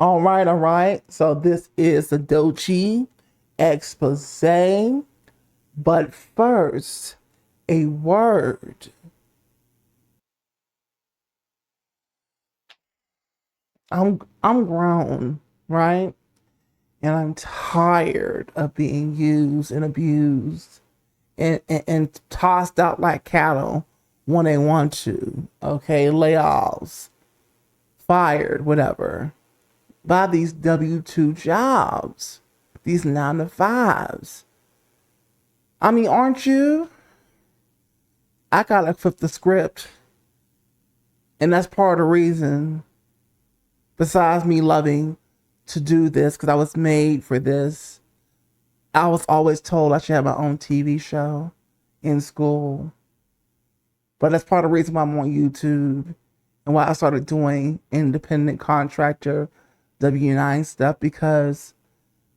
All right, all right. So this is the DOECHII expose. But first, a word. I'm grown, right? And I'm tired of being used and abused and tossed out like cattle when they want to. Okay, layoffs, fired, whatever. By these W-2 jobs, these 9 to 5s. I mean, aren't you? I gotta flip the script. And that's part of the reason, besides me loving to do this, because I was made for this. I was always told I should have my own TV show in school. But that's part of the reason why I'm on YouTube and why I started doing independent contractor W-9 stuff, because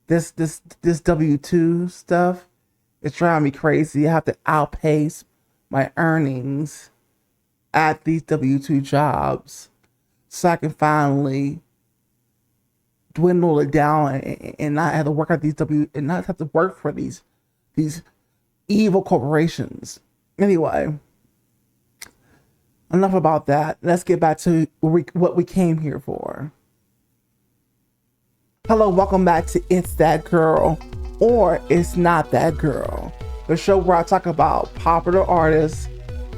this W-2 stuff is driving me crazy. I have to outpace my earnings at these W-2 jobs so I can finally dwindle it down and not have to work at these and not have to work for these evil corporations. Anyway, enough about that. Let's get back to what we came here for. Hello, welcome back to It's That Girl or It's Not That Girl, the show where I talk about popular artists,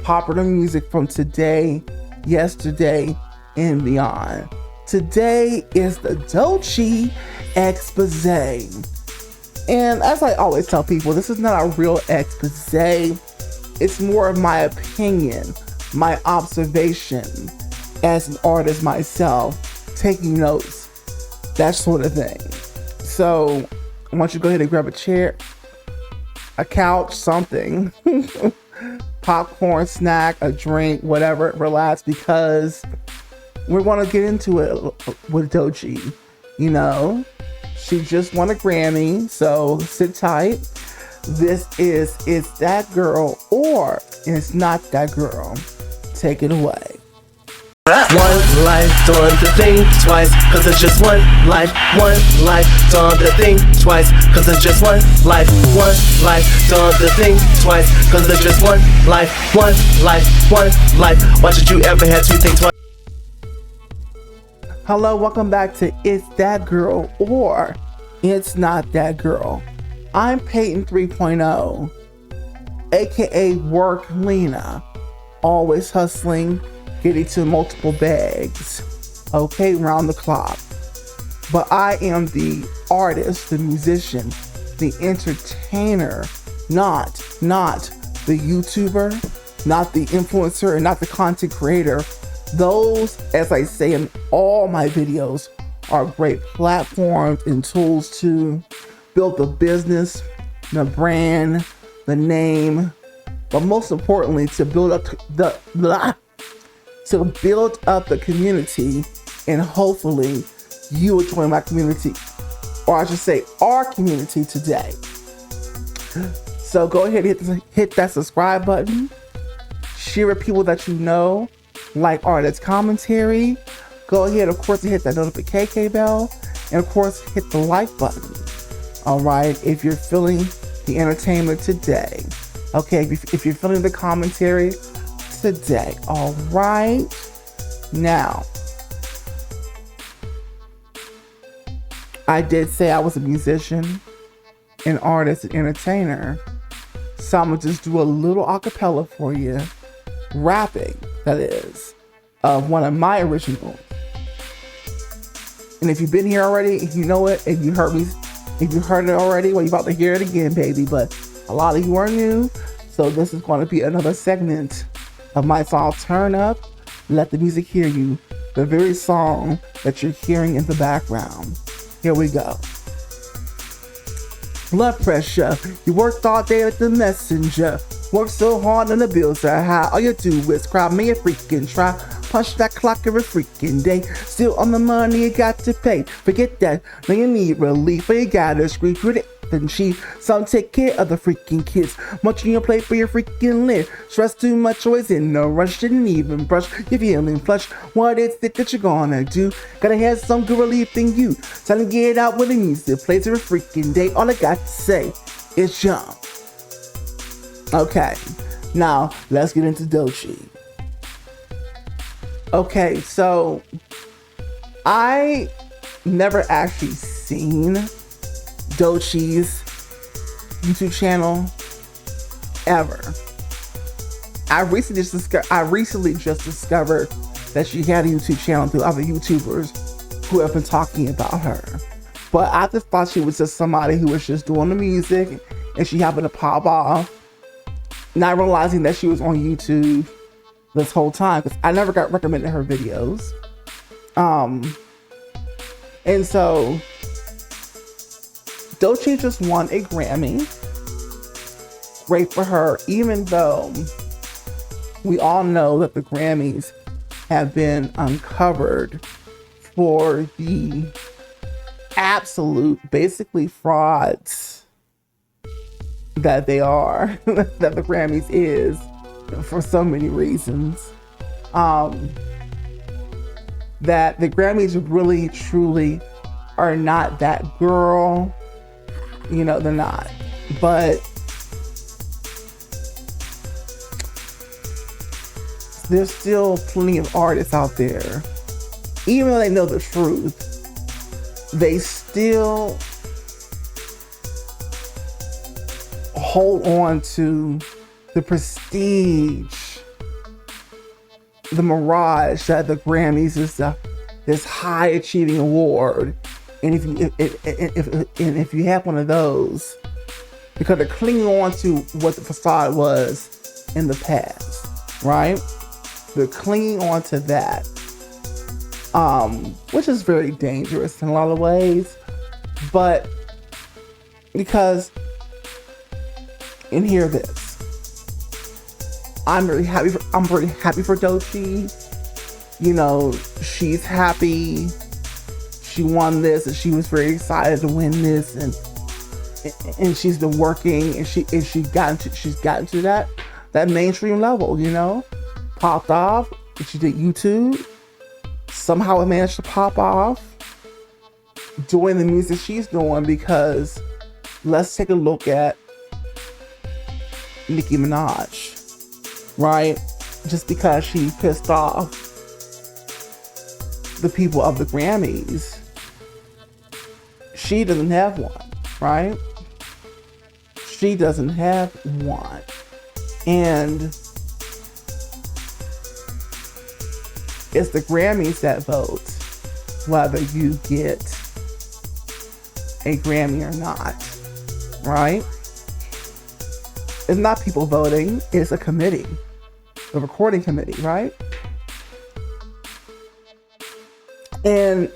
popular music from today, yesterday, and beyond. Today is the DOECHII expose. And as I always tell people, this is not a real expose. It's more of my opinion, my observation as an artist myself, taking notes, that sort of thing. So I want you to go ahead and grab a chair, a couch, something, popcorn, snack, a drink, whatever, relax, because we want to get into it with DOECHII. You know, she just won a Grammy, so sit tight. This is It's That Girl or It's Not That Girl. Take it away. One life, doing the thing twice, cause it's just one life, doing the thing twice, cause it's just one life, doing the thing twice, cause it's just one life, why should you ever have two things twice? Hello, welcome back to It's That Girl or It's Not That Girl. I'm Peyton 3.0, aka Work Lena, always hustling, getting to multiple bags, okay, round the clock. But I am the artist, the musician, the entertainer, not the YouTuber, not the influencer, and not the content creator. Those, as I say in all my videos, are great platforms and tools to build the business, the brand, the name, but most importantly, to build up the community, and hopefully you will join my community, or I should say our community today. So go ahead and hit that subscribe button, share with people that you know, like artist commentary. Go ahead, of course, and hit that notification bell, and of course hit the like button. All right, if you're feeling the entertainment today, okay, if you're feeling the commentary today. All right, now I did say I was a musician, an artist, an entertainer, so I'm gonna just do a little acapella for you, rapping, that is, of one of my originals. And if you've been here already, if you know it, if you heard it already, well, you're about to hear it again, baby. But a lot of you are new, so this is going to be another segment of my song, Turn Up, Let the Music Hear You, the very song that you're hearing in the background. Here we go. Blood pressure, you worked all day like the messenger. Work so hard and the bills are high. All you do is cry me a freaking try. Punch that clock every freaking day. Still on the money you got to pay. Forget that, now you need relief. You gotta scream through it. than she. Some take care of the freaking kids. Much on your plate for your freaking lid. Stress too much, always in no rush. Didn't even brush. You're feeling flush. What is it that you're gonna do? Gotta have some good relief in you. Time to get out with the music. Plays every freaking day. All I got to say is jump. Okay, now let's get into DOECHII. Okay, so I never actually seen DOECHII's YouTube channel ever. I recently just discovered that she had a YouTube channel through other YouTubers who have been talking about her. But I just thought she was just somebody who was just doing the music and she happened to pop off, not realizing that she was on YouTube this whole time because I never got recommended her videos. And so DOECHII just won a Grammy. Great for her, even though we all know that the Grammys have been uncovered for the absolute, basically frauds that they are, that the Grammys is, for so many reasons. That the Grammys really, truly are not that girl. You know, they're not. But there's still plenty of artists out there. Even though they know the truth, they still hold on to the prestige, the mirage that the Grammys is this high achieving award. And if you have one of those, because they're clinging on to what the facade was in the past, right? They're clinging on to that, which is very dangerous in a lot of ways. But because, and hear this, I'm very happy for DOECHII. You know, she's happy. She won this, and she was very excited to win this, and she's been working, and she's gotten to that mainstream level. You know, popped off. She did YouTube. Somehow it managed to pop off doing the music she's doing, because let's take a look at Nicki Minaj, right? Just because she pissed off the people of the Grammys, she doesn't have one, right? She doesn't have one. And it's the Grammys that vote whether you get a Grammy or not, right? It's not people voting, it's a committee, the recording committee, right? And,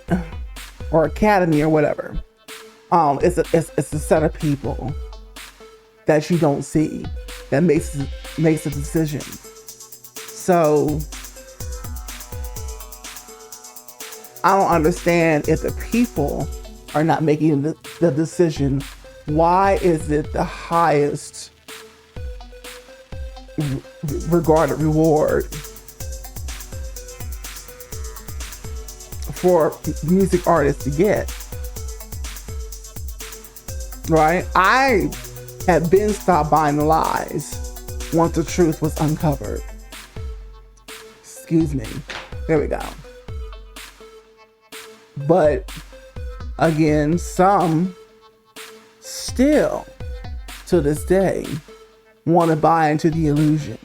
or academy or whatever. It's a set of people that you don't see that makes a decision. So I don't understand, if the people are not making the decision, why is it the highest regarded reward for music artists to get? Right? I had been stopped buying the lies once the truth was uncovered. Excuse me. There we go. But again, some still to this day want to buy into the illusion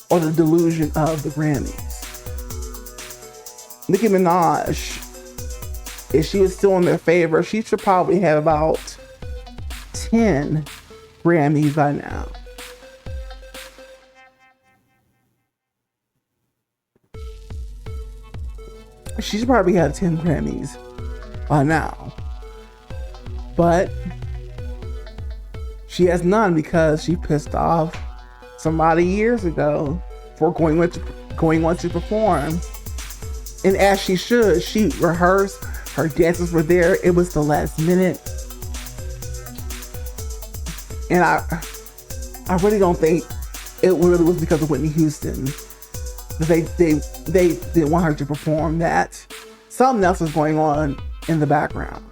or the delusion of the Grammys. Nicki Minaj, if she was still in their favor, she should probably have about 10 Grammys by now. She should probably have 10 Grammys by now. But she has none because she pissed off somebody years ago for going on to perform. And as she should, she rehearsed, her dancers were there. It was the last minute. And I really don't think it really was because of Whitney Houston. They didn't want her to perform that. Something else was going on in the background.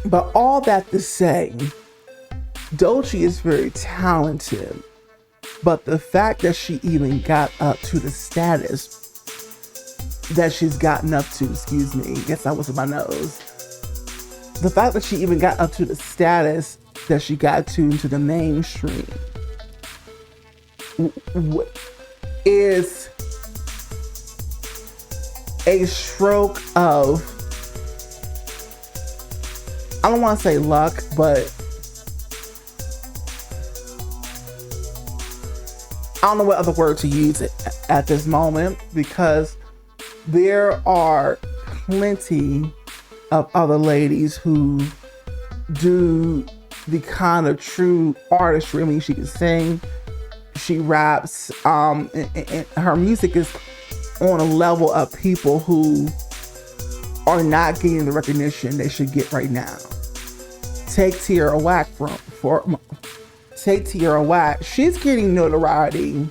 But all that to say, DOECHII is very talented. But the fact that she even got up to the status that she's gotten up to, guess that was in my nose. The fact that she even got up to the status that she got to into the mainstream is a stroke of, I don't want to say luck, but I don't know what other word to use at this moment, because there are plenty of other ladies who do the kind of true artistry. I mean, she can sing, she raps, and her music is on a level of people who are not getting the recognition they should get right now. Take Tierra Whack Tierra Whack. She's getting notoriety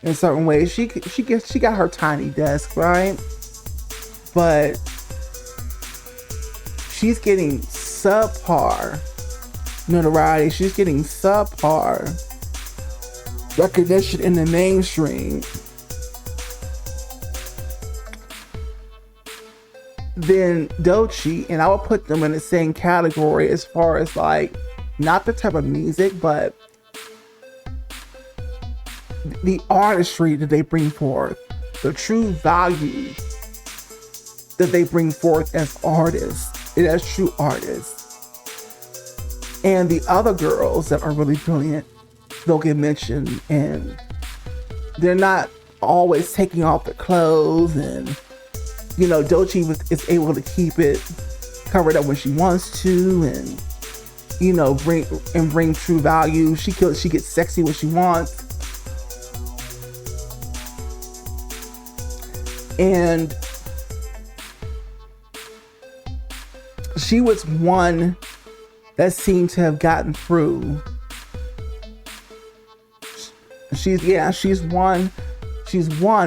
in certain ways. She got her tiny desk, right? But she's getting subpar notoriety. She's getting subpar recognition in the mainstream. Then DOECHII, and I would put them in the same category as far as like, not the type of music, but the artistry that they bring forth, the true value that they bring forth as artists, and as true artists. And the other girls that are really brilliant don't get mentioned, and they're not always taking off their clothes, and you know, DOECHII is able to keep it covered up when she wants to, and you know, bring true value. She gets sexy when she wants. And she was one that seemed to have gotten through. She's one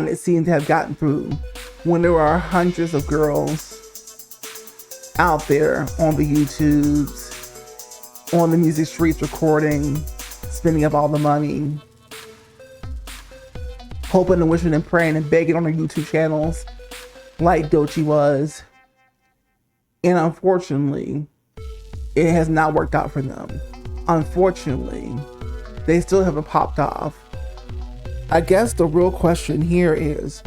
that seemed to have gotten through when there are hundreds of girls out there on the YouTubes, on the music streets, recording, spending up all the money, hoping and wishing and praying and begging on their YouTube channels like DOECHII was. And unfortunately, it has not worked out for them. Unfortunately, they still haven't popped off. I guess the real question here is,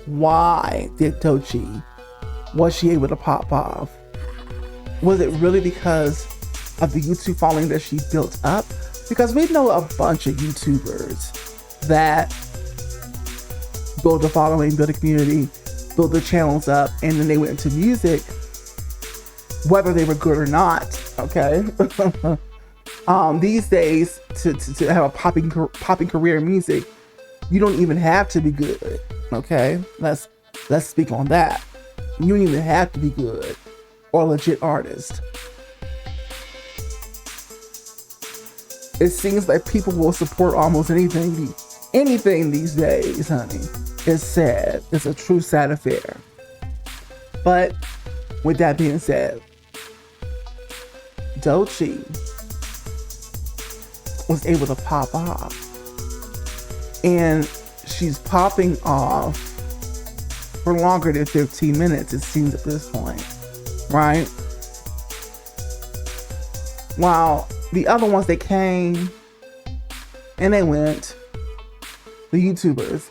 why did DOECHII, was she able to pop off? Was it really because of the YouTube following that she built up? Because we know a bunch of YouTubers that build a following, build a community, build their channels up, and then they went into music, whether they were good or not, okay? These days, to have a popping career in music, you don't even have to be good, okay? Let's speak on that. You don't even have to be good or a legit artist. It seems like people will support almost anything these days, honey. It's sad. It's a true sad affair. But with that being said, DOECHII was able to pop off. And she's popping off for longer than 15 minutes, it seems at this point, right? While the other ones, they came and they went. The YouTubers,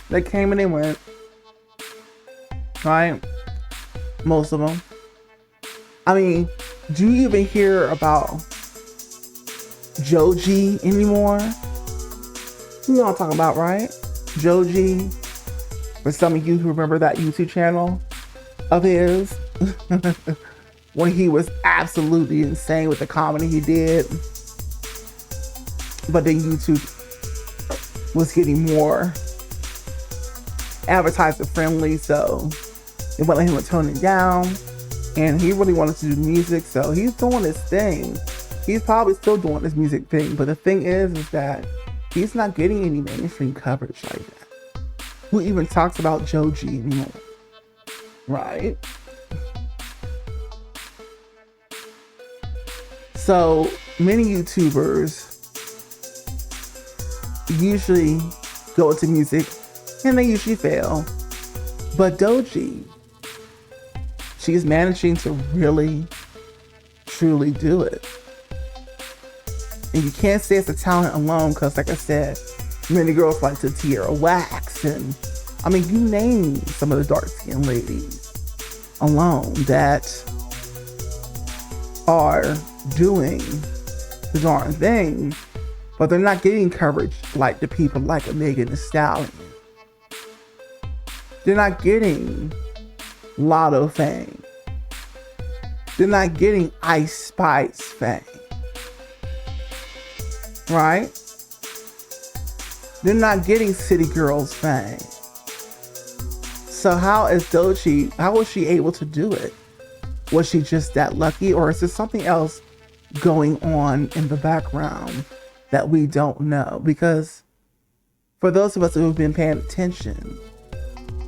they came and they went, right? Most of them. I mean, do you even hear about DOECHII anymore? You know what I'm talking about, right? DOECHII. For some of you who remember that YouTube channel of his, when he was absolutely insane with the comedy he did. But then YouTube was getting more advertiser friendly, so they wouldn't let him tone it down. And he really wanted to do music, so he's doing his thing. He's probably still doing his music thing, but the thing is that he's not getting any mainstream coverage like that. Who even talks about DOECHII anymore? Right? So many YouTubers usually go into music and they usually fail. But DOECHII, she's managing to really, truly do it. And you can't say it's a talent alone because, like I said, many girls like to Tierra Wax, and I mean, you name some of the dark-skinned ladies alone that are doing the darn thing, but they're not getting coverage like the people like a Megan Thee Stallion. They're not getting Lotto fame. They're not getting Ice Spice fame. Right? They're not getting City Girls fame. So how is DOECHII, how was she able to do it? Was she just that lucky, or is there something else going on in the background that we don't know? Because for those of us who have been paying attention,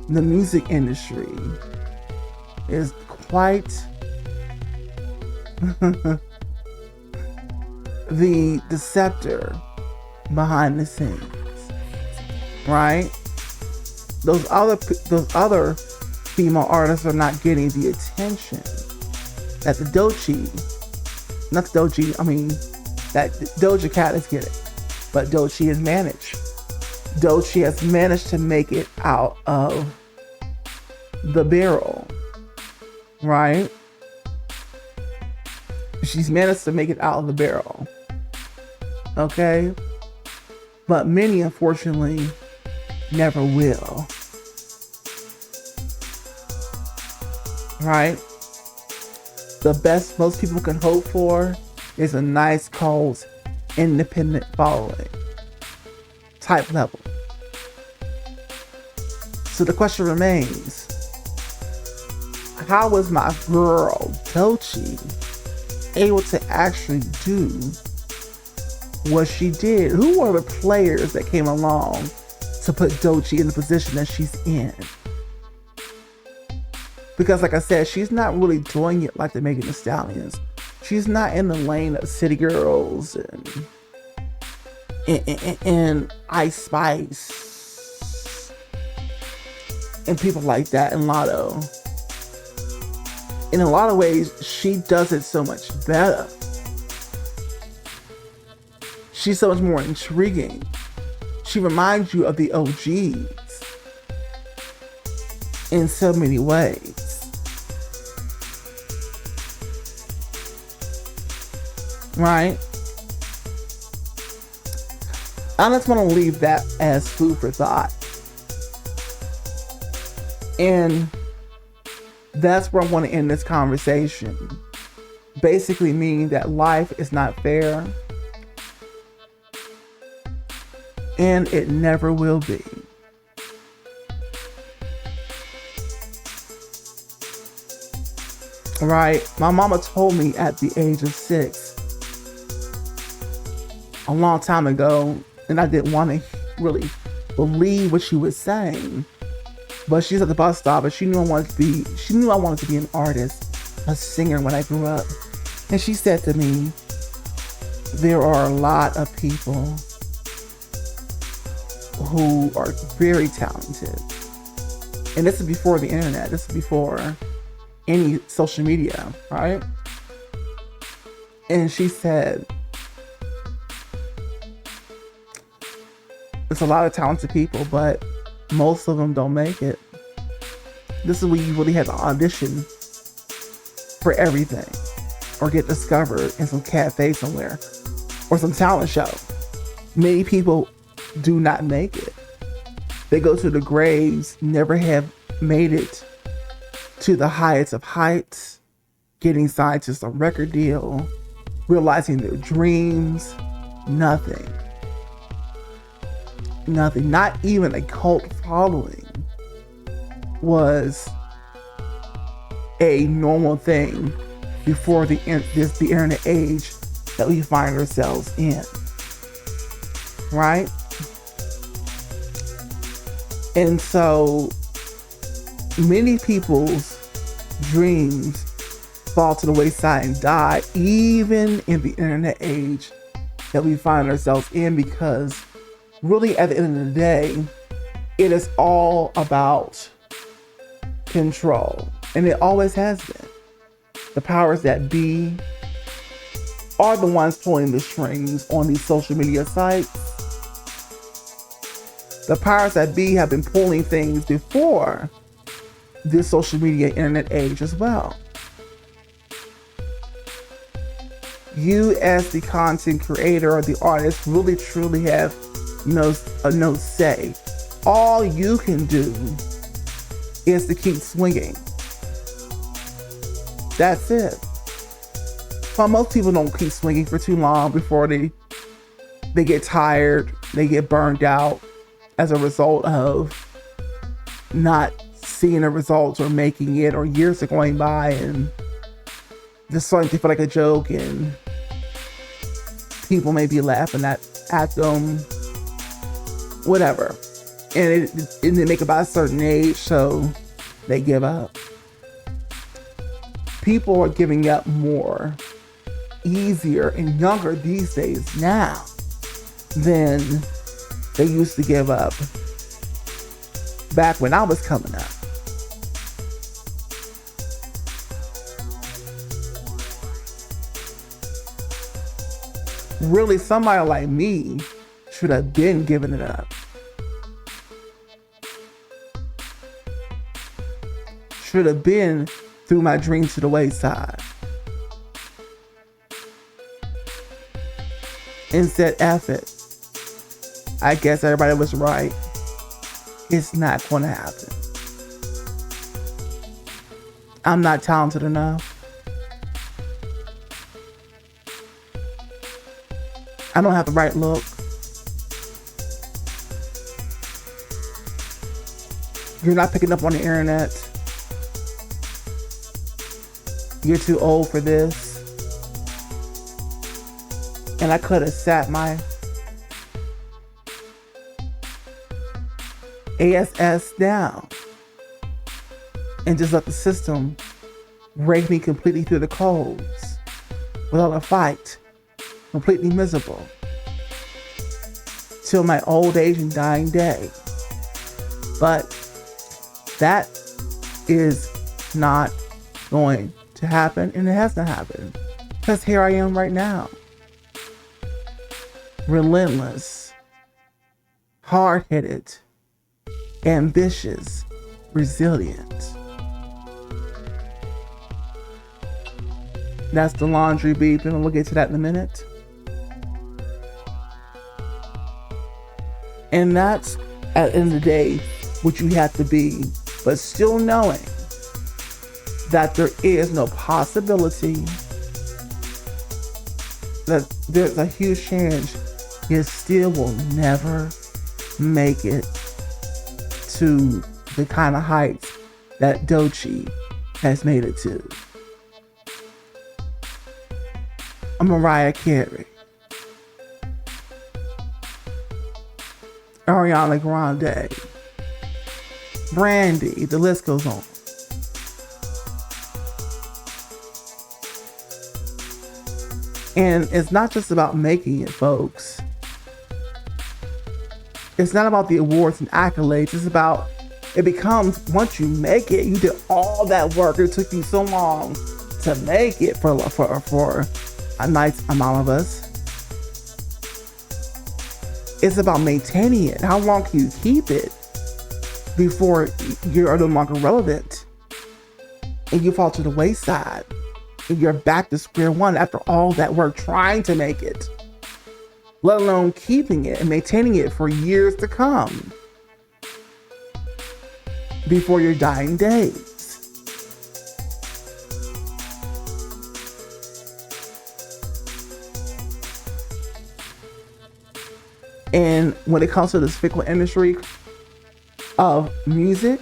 the music industry is quite the deceptor behind the scenes, right? Those other female artists are not getting the attention that the DOECHII, not the DOECHII, I mean, that Doja Cat is getting, but DOECHII has managed. DOECHII has managed to make it out of the barrel, right? She's managed to make it out of the barrel. Okay? But many, unfortunately, never will. Right? The best most people can hope for is a nice, cold, independent following type level. So the question remains, how was my girl DOECHII able to actually do what she did? Who were the players that came along to put DOECHII in the position that she's in? Because like I said, she's not really doing it like the Megan Thee Stallions. She's not in the lane of City Girls and Ice Spice and people like that, and Lotto. In a lot of ways, she does it so much better. She's so much more intriguing. She reminds you of the OGs in so many ways. Right? I just want to leave that as food for thought. And that's where I want to end this conversation. Basically meaning that life is not fair. And it never will be. Right? My mama told me at the age of 6, a long time ago, and I didn't want to really believe what she was saying. But she's at the bus stop, and she knew I wanted to be an artist, a singer when I grew up. And she said to me, there are a lot of people who are very talented. And this is before the internet. This is before any social media, right? And she said, there's a lot of talented people, but most of them don't make it. This is where you really have to audition for everything, or get discovered in some cafe somewhere, or some talent show. Many people do not make it. They go to the graves, never have made it to the highest of heights, getting signed to some record deal, realizing their dreams. Nothing. Nothing. Not even a cult following was a normal thing before the internet age that we find ourselves in, right? And so many people's dreams fall to the wayside and die, even in the internet age that we find ourselves in, because really at the end of the day, it is all about control. And it always has been. The powers that be are the ones pulling the strings on these social media sites. The powers that be have been pulling things before this social media internet age as well. You as the content creator or the artist really truly have no say. All you can do is to keep swinging. That's it. But most people don't keep swinging for too long before they get tired, they get burned out as a result of not seeing the results or making it, or years are going by and just starting to feel like a joke, and people may be laughing at them, whatever. And they make it by a certain age, so they give up. People are giving up more easier and younger these days now than they used to give up back when I was coming up. Really, somebody like me should have been giving it up. Should have been threw my dreams to the wayside and said, F it. I guess everybody was right. It's not going to happen. I'm not talented enough. I don't have the right look. You're not picking up on the internet. You're too old for this. And I could have sat my ASS down and just let the system rake me completely through the coals without a fight, completely miserable, till my old age and dying day. But that is not going to happen, and it has to happen, because here I am right now, relentless, hard-headed, ambitious, resilient. That's the laundry beep, and we'll get to that in a minute. And that's, at the end of the day, what you have to be, but still knowing that there is no possibility, that there's a huge chance you still will never make it to the kind of heights that DOECHII has made it to. Mariah Carey, Ariana Grande, Brandy, the list goes on. And it's not just about making it, folks. It's not about the awards and accolades. It's about, it becomes, once you make it, you did all that work. It took you so long to make it for a nice amount of us. It's about maintaining it. How long can you keep it before you're no longer relevant and you fall to the wayside and you're back to square one after all that work trying to make it, let alone keeping it and maintaining it for years to come before your dying days. And when it comes to this fickle industry of music,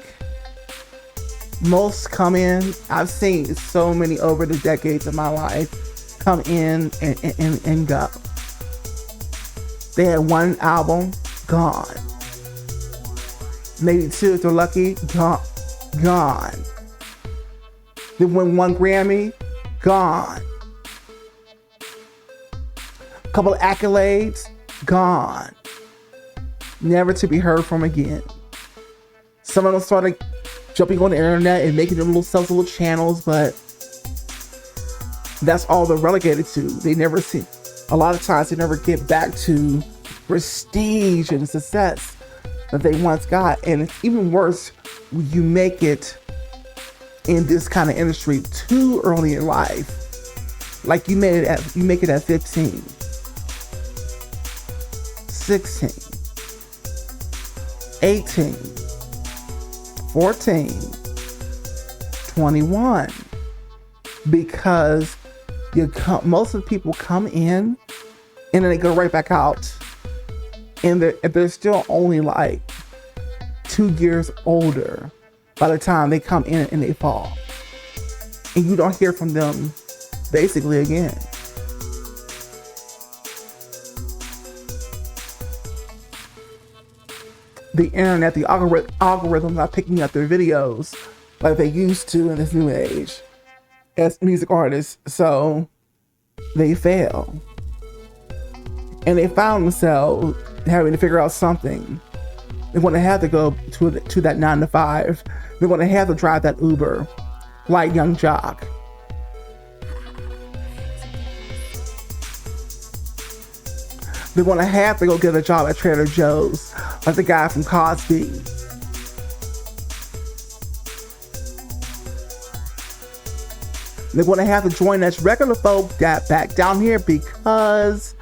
Most come in, I've seen so many over the decades of my life come in and go. They had one album, gone. Maybe two if they're lucky, gone. They win one Grammy, gone. A couple of accolades, gone. Never to be heard from again. Some of them started jumping on the internet and making them little channels, but that's all they're relegated to. They never see, a lot of times they never get back to prestige and success that they once got. And it's even worse when you make it in this kind of industry too early in life. Like you make it at 15, 16, 18, 14, 21, because most of the people come in and then they go right back out, and they're still only like 2 years older by the time they come in and they fall, and you don't hear from them basically again. The internet, the algorithms are picking up their videos like they used to in this new age as music artists, so they fail. And they found themselves having to figure out something. They're going to have to go to that 9 to 5. They're going to have to drive that Uber like Young Jock. They're going to have to go get a job at Trader Joe's like the guy from Cosby. They're going to have to join us regular folk that back down here because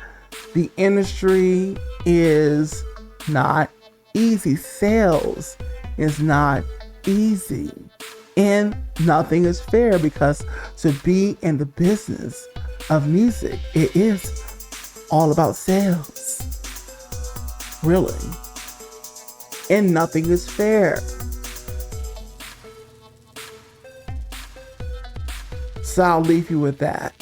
the industry is not easy. Sales is not easy. And nothing is fair, because to be in the business of music, it is all about sales. Really. And nothing is fair. So I'll leave you with that.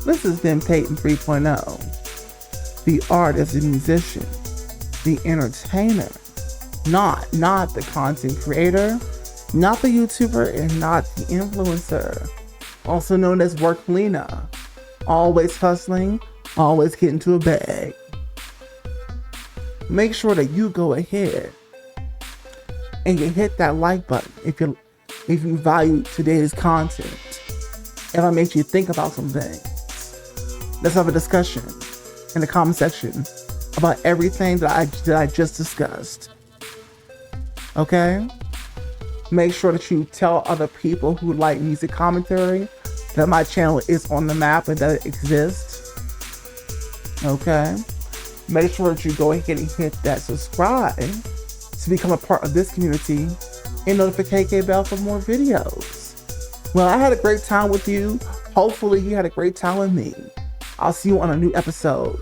This has been Peyton 3.0. The artist and musician. The entertainer. Not the content creator. Not the YouTuber, and not the influencer. Also known as Worklina. Always hustling. Always getting to a bag. Make sure that you go ahead and you hit that like button if you value today's content. If I made you think about some things. Let's have a discussion in the comment section about everything that I just discussed. Okay? Make sure that you tell other people who like music commentary that my channel is on the map and that it exists. Okay? Make sure that you go ahead and hit that subscribe to become a part of this community and notification bell for more videos. Well, I had a great time with you. Hopefully you had a great time with me. I'll see you on a new episode.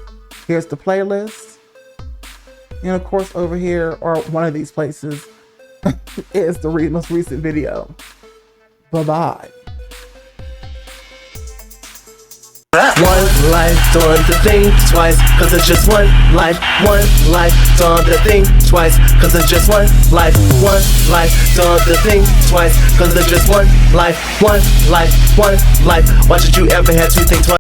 Here's the playlist. And of course over here, or one of these places, is the most recent video. Bye-bye. One life, don't to think twice, cause it's just one life. One life, don't to think twice, cause it's just one life. One life, don't to think twice, cause it's just one life. One life, one life. Why should you ever have to think twice?